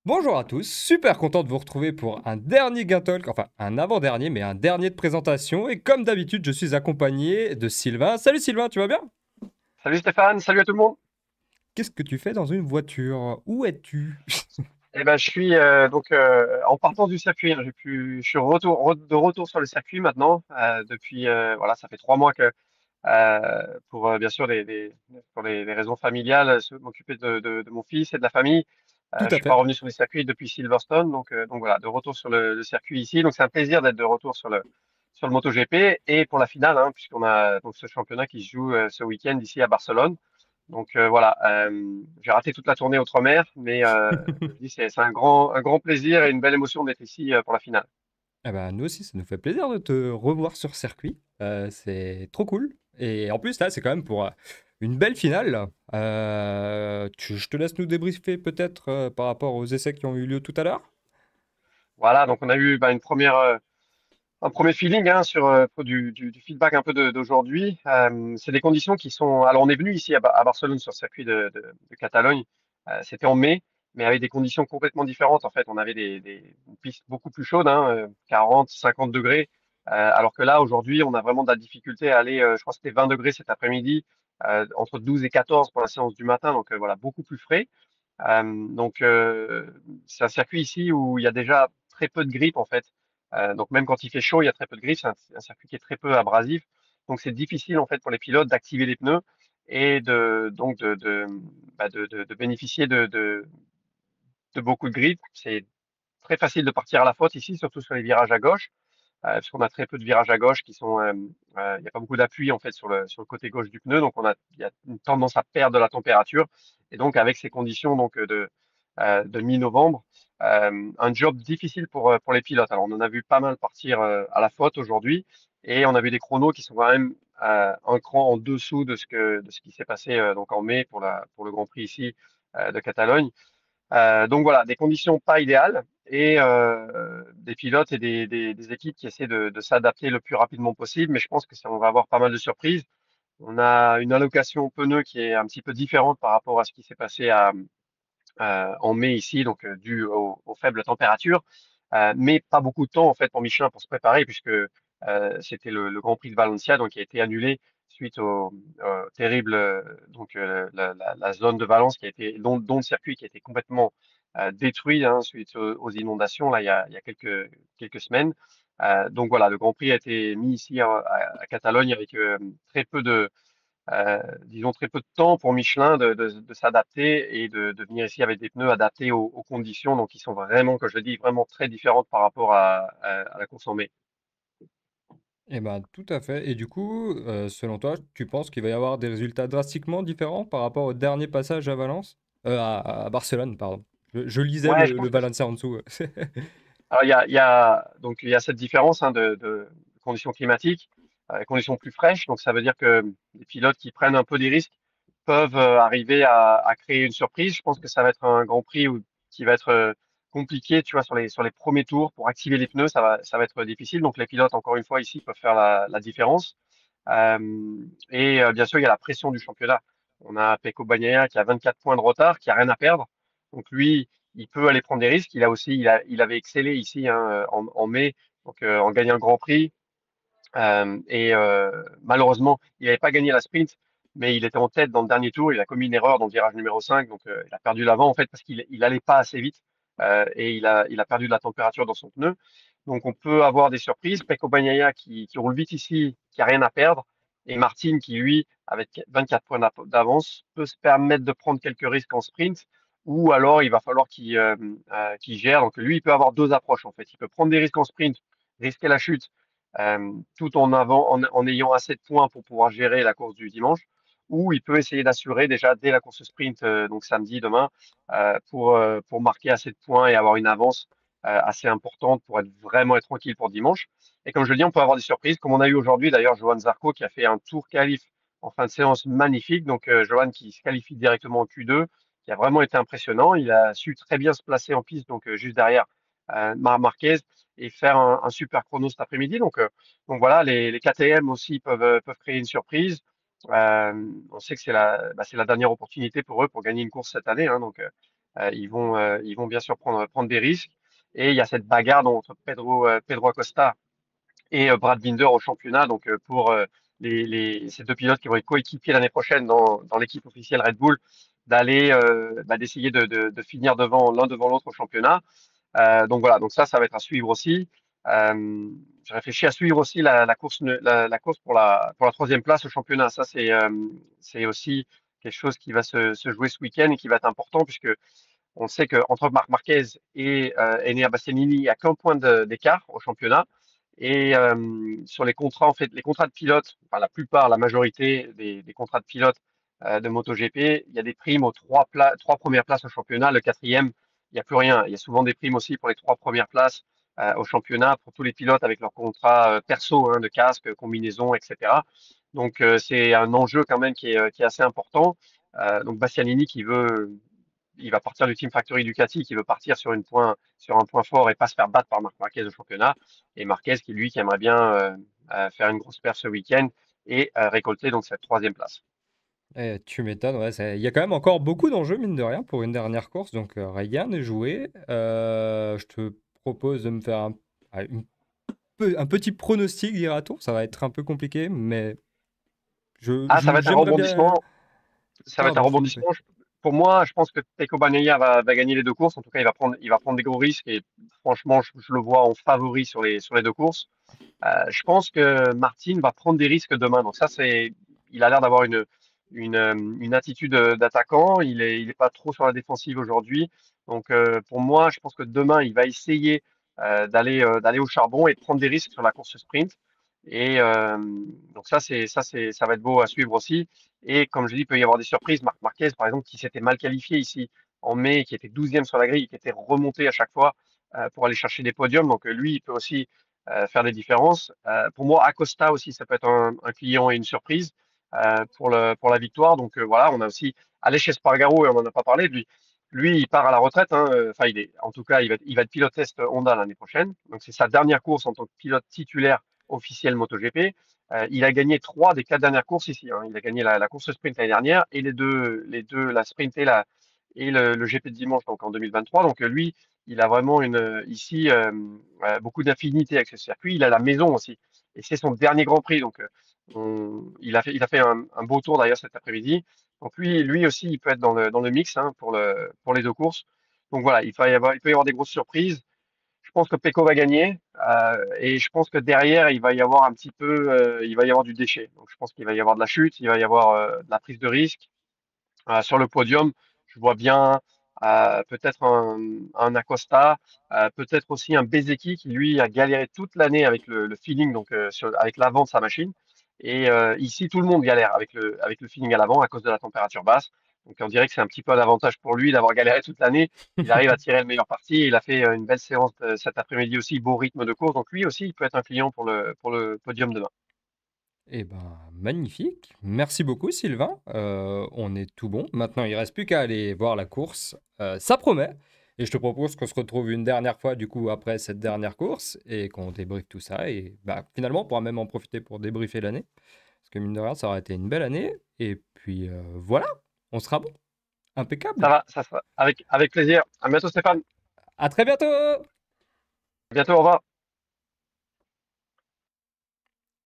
Bonjour à tous, super content de vous retrouver pour un dernier Gain Talk, enfin un avant-dernier, mais un dernier de présentation. Et comme d'habitude, je suis accompagné de Sylvain. Salut Sylvain, tu vas bien? Salut Stéphane, salut à tout le monde. Qu'est-ce que tu fais dans une voiture? Où es-tu? Je suis en partant du circuit, hein. Je suis de retour sur le circuit maintenant. Depuis voilà, ça fait 3 mois que pour bien sûr pour les raisons familiales, m'occuper de mon fils et de la famille. Tout Je à suis pas fait. revenu sur les circuits depuis Silverstone, donc voilà, de retour sur le circuit ici. Donc c'est un plaisir d'être de retour sur le MotoGP et pour la finale, hein, puisqu'on a donc ce championnat qui se joue ce week-end ici à Barcelone. Voilà, j'ai raté toute la tournée Outre-mer, mais je dis c'est un grand plaisir et une belle émotion d'être ici pour la finale. Eh ben, nous aussi, ça nous fait plaisir de te revoir sur circuit. C'est trop cool. Et en plus, là, c'est quand même pour une belle finale, là. Je te laisse nous débriefer peut-être par rapport aux essais qui ont eu lieu tout à l'heure. Voilà, donc on a eu un premier feeling hein, sur du feedback un peu d'aujourd'hui. C'est des conditions qui sont. Alors on est venu ici à Barcelone sur le circuit de Catalogne. C'était en mai, mais avec des conditions complètement différentes. En fait, on avait une piste beaucoup plus chaude, hein, 40, 50 degrés. Alors que là, aujourd'hui, on a vraiment de la difficulté à aller. Je crois que c'était 20 degrés cet après-midi, entre 12 et 14 pour la séance du matin. Voilà, beaucoup plus frais. C'est un circuit ici où il y a déjà très peu de grippe en fait. Donc même quand il fait chaud, il y a très peu de grippe. C'est un circuit qui est très peu abrasif. Donc c'est difficile en fait pour les pilotes d'activer les pneus et de bénéficier de beaucoup de grippe. C'est très facile de partir à la faute ici, surtout sur les virages à gauche, parce qu'on a très peu de virages à gauche qui sont, il n'y a pas beaucoup d'appui en fait sur le côté gauche du pneu, donc il y a une tendance à perdre de la température. Et donc avec ces conditions de mi-novembre, un job difficile pour les pilotes. Alors on en a vu pas mal partir à la faute aujourd'hui, et on a vu des chronos qui sont quand même un cran en dessous de ce qui s'est passé donc en mai pour le Grand Prix ici de Catalogne. Donc voilà, des conditions pas idéales et des pilotes et des équipes qui essaient de s'adapter le plus rapidement possible. Mais je pense que on va avoir pas mal de surprises. On a une allocation pneus qui est un petit peu différente par rapport à ce qui s'est passé en mai ici, donc dû aux faibles températures, mais pas beaucoup de temps en fait pour Michelin pour se préparer puisque c'était le Grand Prix de Valencia donc qui a été annulé suite au terrible la zone de Valence qui a été dont le circuit qui a été complètement détruit hein, suite aux inondations là il y a quelques semaines. Donc voilà, le Grand Prix a été mis ici à Catalogne avec très peu disons très peu de temps pour Michelin de s'adapter et de venir ici avec des pneus adaptés aux conditions, donc qui sont vraiment, comme je le dis, vraiment très différentes par rapport à la course en mai. Eh ben, tout à fait. Et du coup, selon toi, tu penses qu'il va y avoir des résultats drastiquement différents par rapport au dernier passage à Valence? À Barcelone, pardon. Je lisais Ouais, je le pense que Valencia en dessous. alors il y a cette différence hein, de conditions climatiques, conditions plus fraîches, donc ça veut dire que les pilotes qui prennent un peu des risques peuvent arriver à créer une surprise. Je pense que ça va être un Grand Prix qui va être compliqué, tu vois, sur les premiers tours pour activer les pneus, ça va être difficile. Donc les pilotes, encore une fois ici, peuvent faire la différence. Bien sûr, il y a la pression du championnat. On a Pecco Bagnaia qui a 24 points de retard, qui a rien à perdre. Donc lui, il peut aller prendre des risques. Il avait excellé ici hein, en mai, en gagnant le Grand Prix. Malheureusement, il n'avait pas gagné la sprint, mais il était en tête dans le dernier tour. Il a commis une erreur dans le virage numéro 5, donc il a perdu l'avant en fait parce qu'il allait pas assez vite et il a perdu de la température dans son pneu. Donc on peut avoir des surprises. Pecco Bagnaia qui roule vite ici, qui a rien à perdre, et Martin qui lui, avec 24 points d'avance, peut se permettre de prendre quelques risques en sprint. Ou alors il va falloir qu'il gère. Donc lui, il peut avoir deux approches en fait. Il peut prendre des risques en sprint, risquer la chute tout en ayant assez de points pour pouvoir gérer la course du dimanche, ou il peut essayer d'assurer déjà dès la course sprint, donc samedi, demain, pour marquer assez de points et avoir une avance assez importante pour vraiment être tranquille pour dimanche. Et comme je le dis, on peut avoir des surprises, comme on a eu aujourd'hui d'ailleurs Johan Zarco qui a fait un tour qualif en fin de séance magnifique. Donc Johan qui se qualifie directement en Q2, qui a vraiment été impressionnant. Il a su très bien se placer en piste, donc juste derrière Marc Marquez et faire un super chrono cet après-midi. Donc voilà, les KTM aussi peuvent créer une surprise. On sait que c'est la dernière opportunité pour eux pour gagner une course cette année. Hein, Ils vont bien sûr prendre des risques. Et il y a cette bagarre entre Pedro Acosta et Brad Binder au championnat. Donc pour ces deux pilotes qui vont être coéquipiers l'année prochaine dans l'équipe officielle Red Bull, d'essayer de finir l'un devant l'autre au championnat. Donc voilà, donc ça va être à suivre aussi. Je réfléchis à suivre aussi la course pour la troisième place au championnat. Ça, c'est aussi quelque chose qui va se jouer ce week-end et qui va être important puisque on sait qu'entre Marc Marquez et Enea Bastianini, il n'y a qu'un point d'écart au championnat. Et sur les contrats, en fait, les contrats de pilotes, enfin la plupart, la majorité des contrats de pilotes de MotoGP, il y a des primes aux trois premières places au championnat. Le quatrième, il n'y a plus rien. Il y a souvent des primes aussi pour les trois premières places au championnat pour tous les pilotes avec leurs contrats perso, hein, de casque, combinaison, etc. Donc c'est un enjeu quand même qui est assez important. Donc Bastianini il va partir du Team Factory Ducati qui veut partir sur un point fort et pas se faire battre par Marc Marquez au championnat. Et Marquez qui aimerait bien faire une grosse perf ce week-end et récolter donc cette troisième place. Tu m'étonnes, ouais, il y a quand même encore beaucoup d'enjeux, mine de rien, pour une dernière course, donc rien n'est joué. Je te propose de me faire ah, un petit pronostic, dira-t-on. Ça va être un peu compliqué, mais Ah, ça va être un j'aimerais bien. rebondissement. Ça va être un Pardon, je t'ai coupé. rebondissement. Pour moi, je pense que Pecco Bagnaia va gagner les deux courses. En tout cas, il va prendre des gros risques et franchement, je le vois en favori sur les deux courses. Je pense que Martin va prendre des risques demain. Donc ça, il a l'air d'avoir une attitude d'attaquant. Il est pas trop sur la défensive aujourd'hui. Donc pour moi, je pense que demain, il va essayer d'aller au charbon et de prendre des risques sur la course sprint. Et donc ça va être beau à suivre aussi. Et comme je dis, il peut y avoir des surprises. Marc Marquez, par exemple, qui s'était mal qualifié ici en mai, qui était 12e sur la grille, qui était remonté à chaque fois pour aller chercher des podiums. Donc lui, il peut aussi faire des différences. Pour moi, Acosta aussi, ça peut être un client et une surprise pour la victoire. Donc voilà, on a aussi Aleix Espargaro, et on n'en a pas parlé, lui, il part à la retraite. Hein, enfin, en tout cas, il va être pilote test Honda l'année prochaine. Donc c'est sa dernière course en tant que pilote titulaire officiel MotoGP. Il a gagné trois des quatre dernières courses ici. Hein. Il a gagné la course sprint l'année dernière et les deux, la sprint et le GP de dimanche, donc en 2023. Donc lui, il a vraiment ici beaucoup d'affinités avec ce circuit. Il a la maison aussi. Et c'est son dernier Grand Prix. Donc il a fait un beau tour d'ailleurs cet après-midi. Donc lui aussi, il peut être dans le mix hein, pour les deux courses. Donc voilà, il peut y avoir des grosses surprises. Je pense que Pecco va gagner et je pense que derrière il va y avoir un petit peu, il va y avoir du déchet. Donc je pense qu'il va y avoir de la chute, il va y avoir de la prise de risque. Sur le podium, je vois bien peut-être un Acosta, peut-être aussi un Bezeki qui lui a galéré toute l'année avec le feeling, donc avec l'avant de sa machine. Et ici, tout le monde galère avec le feeling à l'avant à cause de la température basse. Donc on dirait que c'est un petit peu un avantage pour lui d'avoir galéré toute l'année. Il arrive à tirer le meilleur parti. Il a fait une belle séance cet après-midi aussi, beau rythme de course. Donc lui aussi, il peut être un client pour le podium demain. Eh ben, magnifique. Merci beaucoup, Sylvain. On est tout bon. Maintenant, il reste plus qu'à aller voir la course. Ça promet. Et je te propose qu'on se retrouve une dernière fois, du coup, après cette dernière course et qu'on débriefe tout ça. Et bah, finalement, on pourra même en profiter pour débriefer l'année. Parce que mine de rien, ça aurait été une belle année. Et puis, voilà, on sera bon. Ça Impeccable. va, ça sera avec plaisir. À bientôt Stéphane. À très bientôt! À bientôt, au revoir.